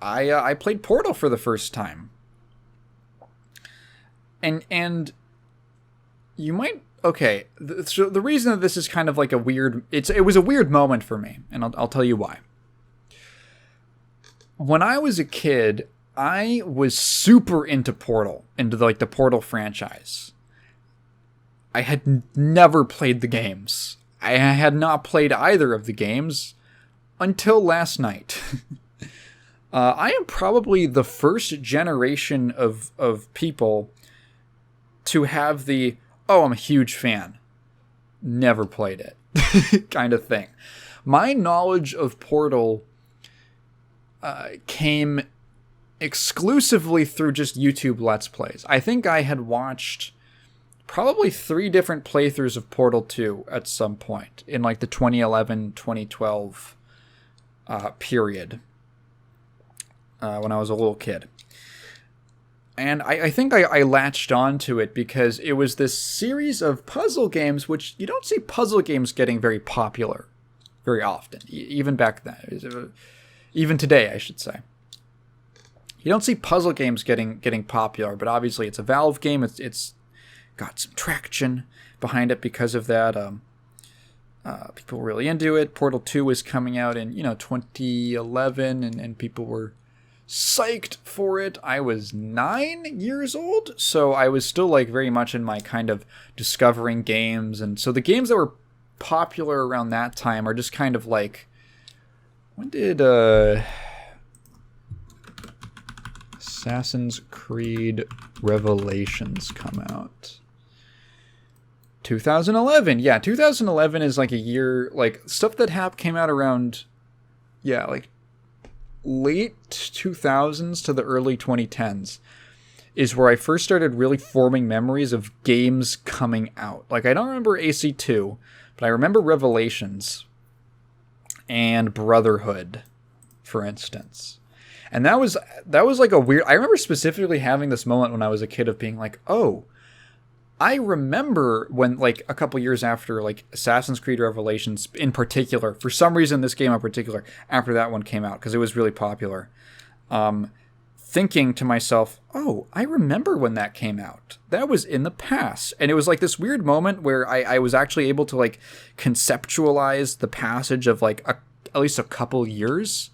I played Portal for the first time. And you might... Okay, so the reason that this is kind of like a weird... It was a weird moment for me, and I'll tell you why. When I was a kid, I was super into Portal, into the Portal franchise. I had never played the games. I had not played either of the games until last night. I am probably the first generation of people to have the, oh, I'm a huge fan, never played it kind of thing. My knowledge of Portal came exclusively through just YouTube Let's Plays. I think I had watched probably 3 different playthroughs of Portal 2 at some point in like the 2011-2012 period when I was a little kid. And I think I latched onto it because it was this series of puzzle games, which you don't see puzzle games getting very popular very often, even back then. Even today, I should say. You don't see puzzle games getting popular, but obviously it's a Valve game. It's got some traction behind it because of that. People were really into it. Portal 2 was coming out in 2011, and people were psyched for it. I was 9 years old, so I was still like very much in my kind of discovering games, and so the games that were popular around that time are just kind of like, when did Assassin's Creed Revelations come out? 2011. Yeah, 2011 is like a year, like stuff that came out around, yeah, like late 2000s to the early 2010s is where I first started really forming memories of games coming out. Like, I don't remember AC2, but I remember Revelations and Brotherhood, for instance. And that was like a weird... I remember specifically having this moment when I was a kid of being like, oh, I remember when, like, a couple years after, like, Assassin's Creed Revelations in particular, for some reason this game in particular, after that one came out, because it was really popular, thinking to myself, oh, I remember when that came out. That was in the past. And it was like this weird moment where I was actually able to, like, conceptualize the passage of, like, at least a couple years.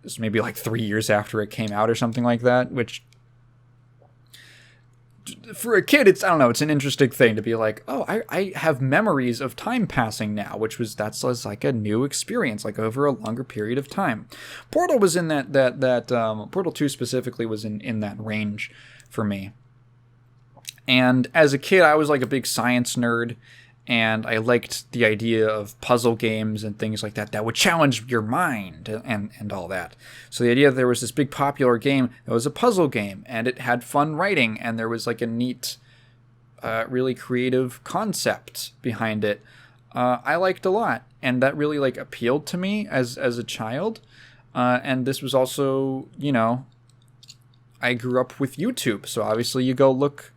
It was maybe like 3 years after it came out or something like that, which for a kid, it's an interesting thing to be like, oh, I have memories of time passing now, that's like a new experience, like over a longer period of time. Portal was in that Portal 2 specifically was in that range for me. And as a kid, I was like a big science nerd, and I liked the idea of puzzle games and things like that would challenge your mind and all that. So the idea that there was this big popular game that was a puzzle game, and it had fun writing, and there was like a neat, really creative concept behind it, I liked a lot. And that really like appealed to me as a child. And this was also, I grew up with YouTube, so obviously you go look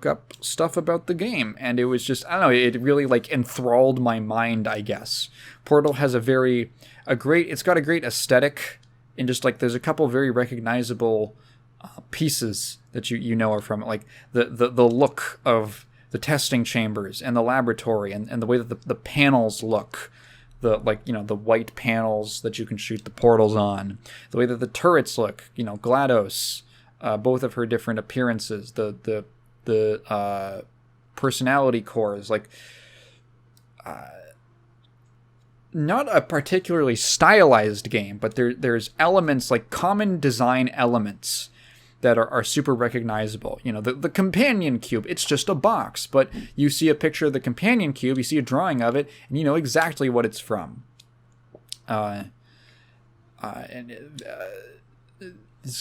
up stuff about the game, and it was just, I don't know, it really like enthralled my mind, I guess. Portal has it's got a great aesthetic, and just like there's a couple very recognizable pieces that you know are from it, like the look of the testing chambers and the laboratory, and the way that the panels look, the white panels that you can shoot the portals on, the way that the turrets look, GLaDOS, both of her different appearances, the personality cores, like not a particularly stylized game, but there's elements, like common design elements that are super recognizable. The companion cube, it's just a box, but you see a picture of the companion cube, you see a drawing of it, and you know exactly what it's from. It's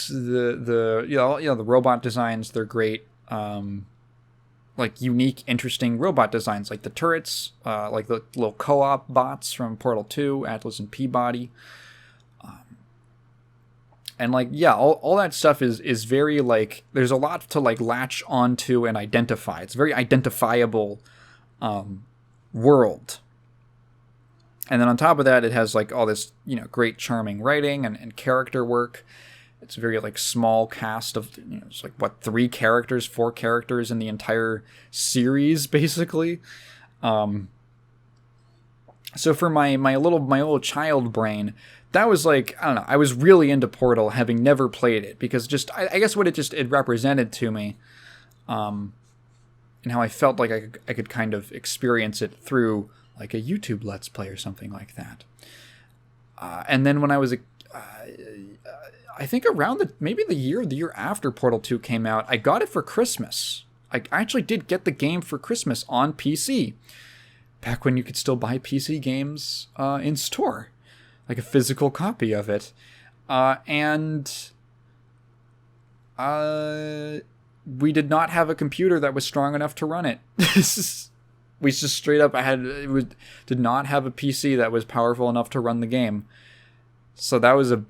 the robot designs, they're great. Like unique, interesting robot designs, like the turrets, like the little co-op bots from Portal 2, Atlas and Peabody. And like, yeah, all that stuff is very like, there's a lot to like latch onto and identify. It's a very identifiable world. And then on top of that, it has like all this, great charming writing and character work. It's a very like small cast of, it's like what, 4 characters in the entire series, basically. So for my little child brain, that was like, I don't know, I was really into Portal having never played it, because just, I guess what it represented to me, and how I felt like I could kind of experience it through like a YouTube Let's Play or something like that. And then when I was I think around maybe the year after Portal 2 came out, I got it for Christmas. I actually did get the game for Christmas on PC. Back when you could still buy PC games in store. Like a physical copy of it. And we did not have a computer that was strong enough to run it. We just straight up did not have a PC that was powerful enough to run the game. So that was a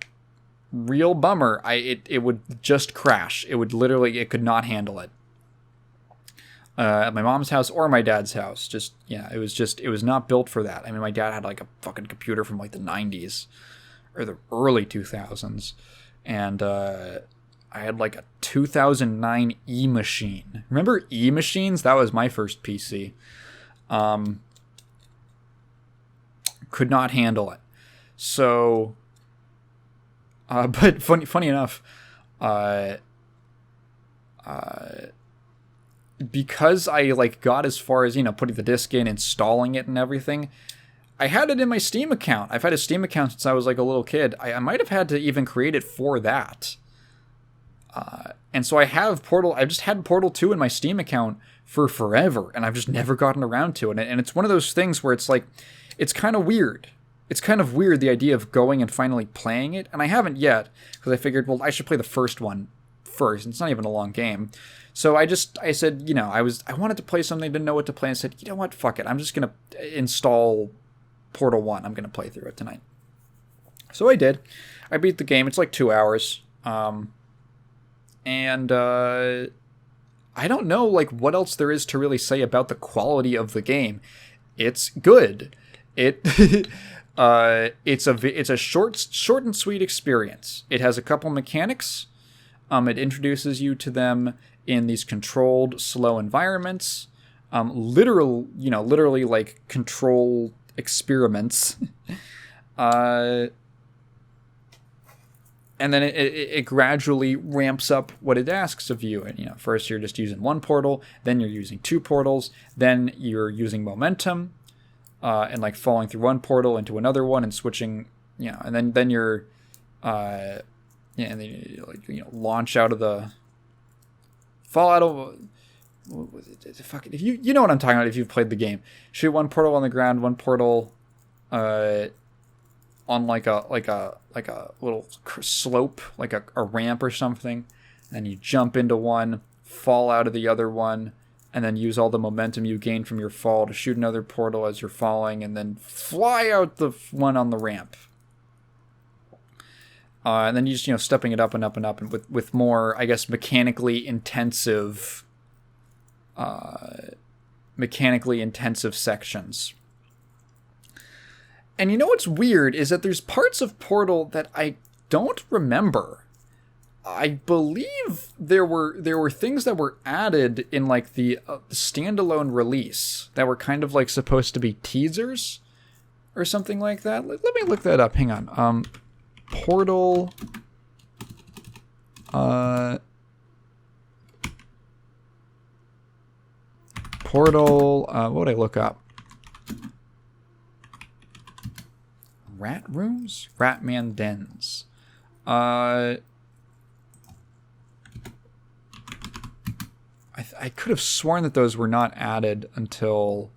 real bummer. It would just crash. It could not handle it. At my mom's house or my dad's house. It was not built for that. I mean, my dad had like a fucking computer from like the 90s or the early 2000s. And I had like a 2009 E-machine. Remember E-machines? That was my first PC. Could not handle it. So, but funny enough, because I like got as far as, putting the disc in, installing it and everything, I had it in my Steam account. I've had a Steam account since I was like a little kid. I might have had to even create it for that. And so I just had Portal 2 in my Steam account for forever, and I've just never gotten around to it. And it's one of those things where it's like, it's kind of weird. It's kind of weird, the idea of going and finally playing it, and I haven't yet, because I figured, well, I should play the first one first. It's not even a long game. So I said, I wanted to play something, didn't know what to play, and I said, you know what, fuck it. I'm just going to install Portal 1. I'm going to play through it tonight. So I did. I beat the game. It's like 2 hours. And I don't know like what else there is to really say about the quality of the game. It's good. It's a short and sweet experience. It has a couple mechanics. It introduces you to them in these controlled, slow environments. Literally like control experiments. And then it gradually ramps up what it asks of you. And, first you're just using one portal, then you're using 2 portals, then you're using momentum, and like falling through one portal into another one and switching, and then you're, and then you launch out of the, fall out of, fuck it, if you know what I'm talking about if you've played the game. Shoot one portal on the ground, one portal, on like a little slope, like a ramp or something, and you jump into one, fall out of the other one, and then use all the momentum you gain from your fall to shoot another portal as you're falling, and then fly out the one on the ramp. And then you just, stepping it up and up and up, and with more, I guess, mechanically intensive sections. And what's weird is that there's parts of Portal that I don't remember. I believe there were things that were added in like the standalone release that were kind of like supposed to be teasers or something like that. Let me look that up. Hang on. Portal. Portal. What would I look up? Rat rooms? Ratman dens. I could have sworn that those were not added until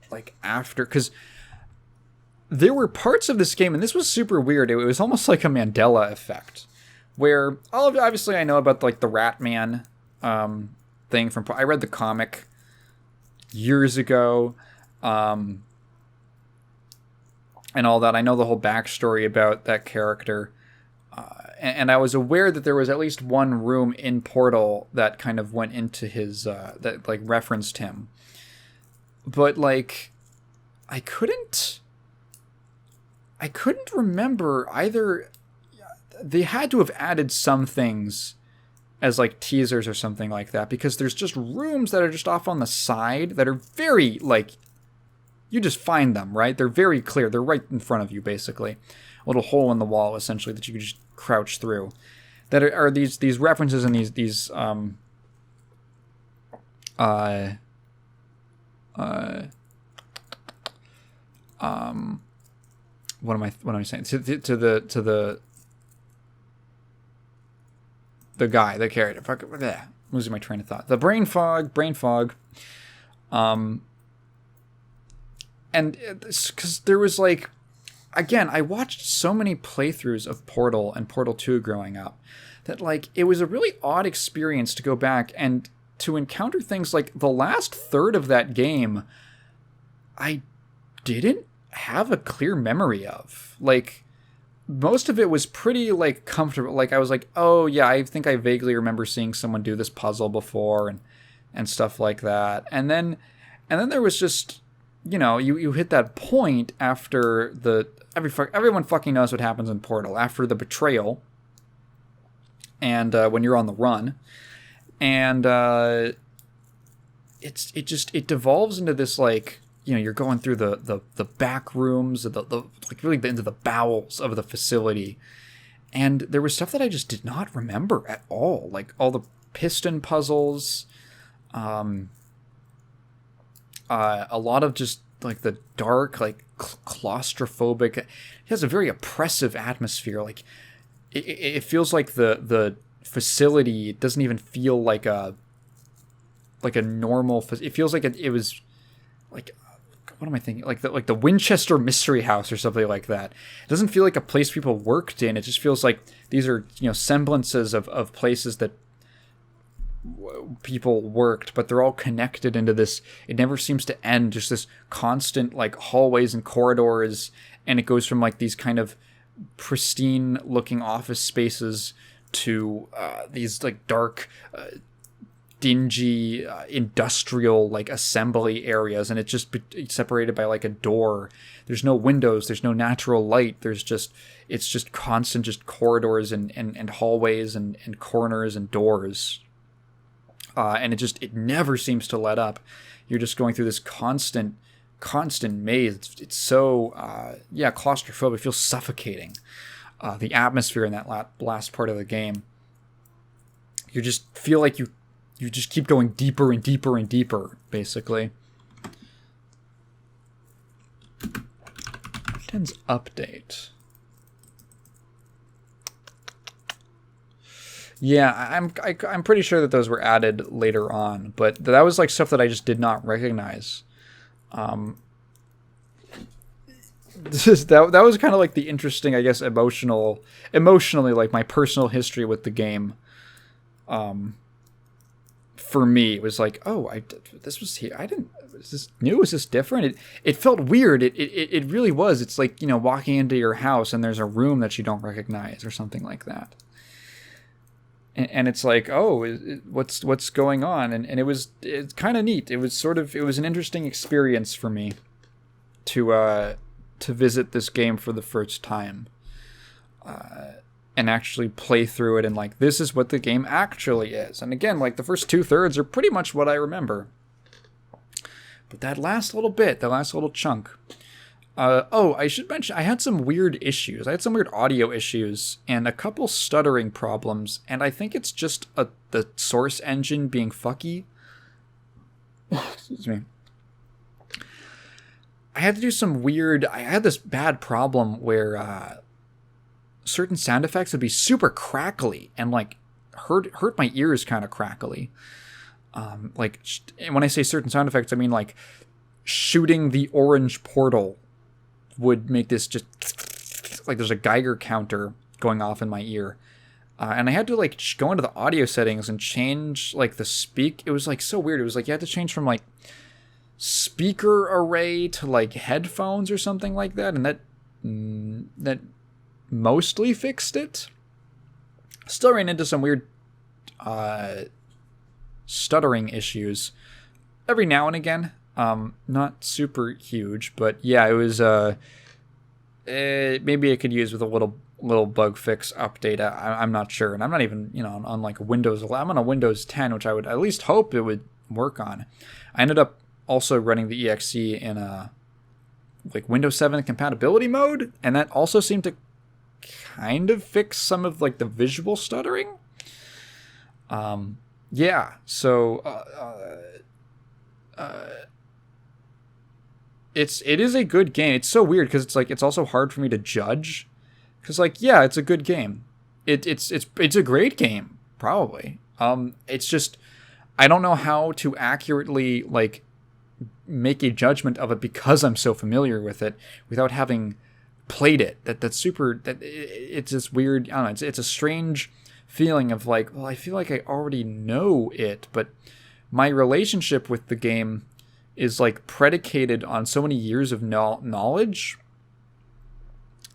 like after, because there were parts of this game, and this was super weird. It was almost like a Mandela effect, where obviously I know about like the Ratman thing from. I read the comic years ago. And all that. I know the whole backstory about that character. And I was aware that there was at least one room in Portal that kind of went into his, that like referenced him. But like, I couldn't I couldn't remember either. They had to have added some things as like teasers or something like that, because there's just rooms that are just off on the side that are very like, you just find them, right? They're very clear. They're right in front of you, basically. A little hole in the wall, essentially, that you can just crouch through. That are these references and these what am I saying? To the guy, the character. Fuck, losing my train of thought. The brain fog. And because there was like, again, I watched so many playthroughs of Portal and Portal 2 growing up that like it was a really odd experience to go back and to encounter things like the last third of that game I didn't have a clear memory of. Like, most of it was pretty like comfortable. Like, I was like, oh yeah, I think I vaguely remember seeing someone do this puzzle before and stuff like that. And then there was just, you know, you hit that point after everyone fucking knows what happens in Portal after the betrayal, and when you're on the run, and it devolves into this, like, you know, you're going through the back rooms, the like really into the bowels of the facility, and there was stuff that I just did not remember at all, like all the piston puzzles, a lot of just like the dark, like claustrophobic. It has a very oppressive atmosphere. Like it feels like the facility doesn't even feel like a normal. It feels like it was like, what am I thinking? Like the Winchester Mystery House or something like that. It doesn't feel like a place people worked in. It just feels like these are, you know, semblances of places that people worked, but they're all connected into this. It never seems to end. Just this constant like hallways and corridors, and it goes from like these kind of pristine looking office spaces to these like dark, dingy industrial like assembly areas, and it's just separated by like a door. There's no windows, there's no natural light, it's just constant just corridors and hallways and corners and doors, and it never seems to let up. You're just going through this constant maze. It's so claustrophobic. It feels suffocating. The atmosphere in that last part of the game, you just feel like you just keep going deeper and deeper and deeper, basically. Tens update. Yeah, I'm pretty sure that those were added later on, but that was like stuff that I just did not recognize. That was kind of like the interesting, I guess, emotionally, like my personal history with the game. For me, it was like, oh, this was here. Is this new? Is this different? It felt weird. It really was. It's like, you know, walking into your house and there's a room that you don't recognize or something like that. And it's like, oh, what's going on? And it's kind of neat. It was an interesting experience for me to visit this game for the first time, and actually play through it, and like, this is what the game actually is. And again, like, the first 2/3 are pretty much what I remember, but that last little chunk. I should mention, I had some weird issues. I had some weird audio issues and a couple stuttering problems, and I think it's just the source engine being fucky. Excuse me. I had to do some weird... I had this bad problem where certain sound effects would be super crackly and like hurt my ears kind of crackly. Like, when I say certain sound effects, I mean like shooting the orange portal would make this just like there's a Geiger counter going off in my ear. And I had to like go into the audio settings and change like the speak. It was like so weird. It was like you had to change from like speaker array to like headphones or something like that. And that mostly fixed it. Still ran into some weird stuttering issues every now and again. Not super huge, but yeah, it was maybe it could use with a little bug fix update. I'm not sure, and I'm not even on like Windows 11. I'm on a Windows 10, which I would at least hope it would work on. I ended up also running the exe in a like Windows 7 compatibility mode, and that also seemed to kind of fix some of like the visual stuttering. Yeah, so it is a good game. It's so weird because it's also hard for me to judge, because like, yeah, it's a good game. It's a great game, probably. It's just I don't know how to accurately like make a judgment of it because I'm so familiar with it without having played it. It's this weird, I don't know, it's a strange feeling of like, well, I feel like I already know it, but my relationship with the game is like predicated on so many years of knowledge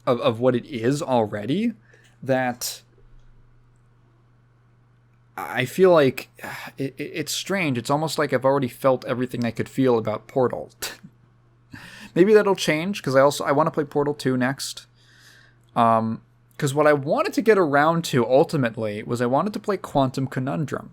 of what it is already, that I feel like it's strange. It's almost like I've already felt everything I could feel about Portal. Maybe that'll change, because I want to play Portal 2 next. Because what I wanted to get around to ultimately was I wanted to play Quantum Conundrum.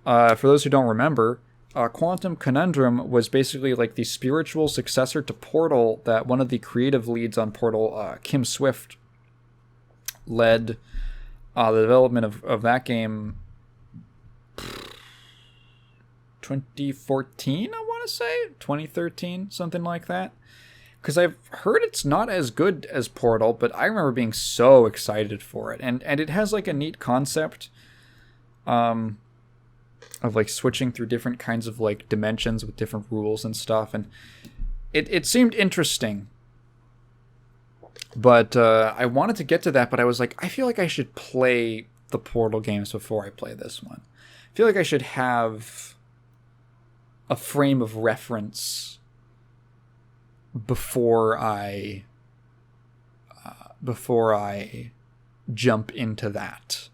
For those who don't remember, Quantum Conundrum was basically like the spiritual successor to Portal that one of the creative leads on Portal, Kim Swift, led the development of that game 2014, I want to say 2013, something like that, because I've heard it's not as good as Portal, but I remember being so excited for it, and it has like a neat concept of like switching through different kinds of like dimensions with different rules and stuff, and it seemed interesting. But I wanted to get to that, but I was like, I feel like I should play the Portal games before I play this one. I feel like I should have a frame of reference before I jump into that.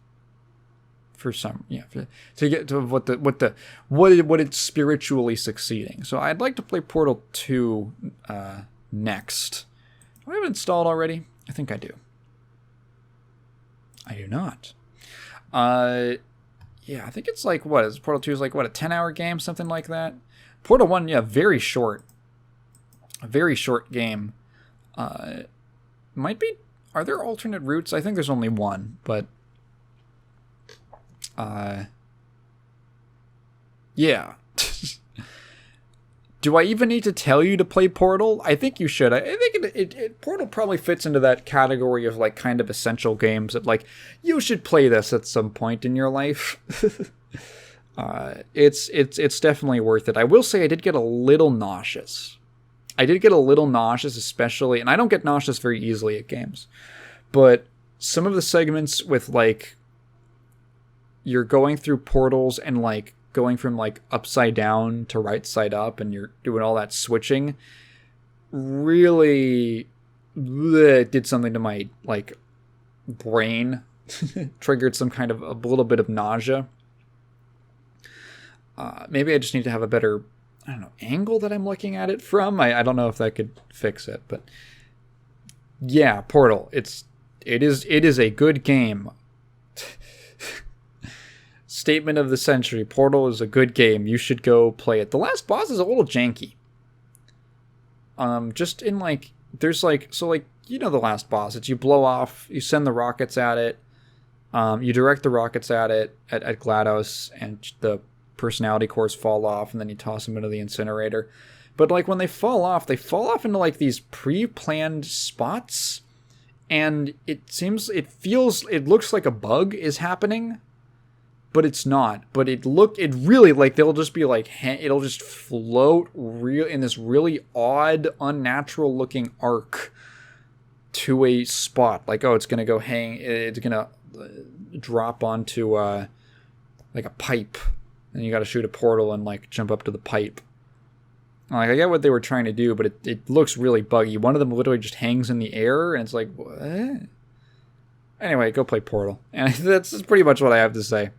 For some, to get to what it's spiritually succeeding. So I'd like to play Portal 2 next. Do I have it installed already? I think I do. I do not. Yeah, I think it's like, what is Portal 2 is like, what, a 10-hour game, something like that? Portal 1, yeah, very short. A very short game. Might be, are there alternate routes? I think there's only one, but yeah. Do I even need to tell you to play Portal? I think you should. I think Portal probably fits into that category of like kind of essential games that like you should play this at some point in your life. It's definitely worth it. I will say I did get a little nauseous. Especially, and I don't get nauseous very easily at games, but some of the segments with like you're going through portals and like going from like upside down to right side up, and you're doing all that switching, really did something to my like brain. Triggered some kind of a little bit of nausea. Maybe I just need to have a better, I don't know, angle that I'm looking at it from. I don't know if that could fix it, but yeah, Portal. It is a good game. Statement of the century. Portal is a good game. You should go play it. The last boss is a little janky. Just in like, there's like, so like, you know the last boss. It's you blow off, you send the rockets at it. You direct the rockets at it, at GLaDOS, and the personality cores fall off, and then you toss them into the incinerator. But like when they fall off into like these pre-planned spots, and it looks like a bug is happening, but it's not. But it really, like, they'll just be like, it'll just float in this really odd, unnatural looking arc to a spot. Like, oh, it's gonna go it's gonna drop onto like a pipe, and you got to shoot a portal and like jump up to the pipe. Like, I get what they were trying to do, but it looks really buggy. One of them literally just hangs in the air, and it's like, what? Anyway, go play Portal. And that's pretty much what I have to say.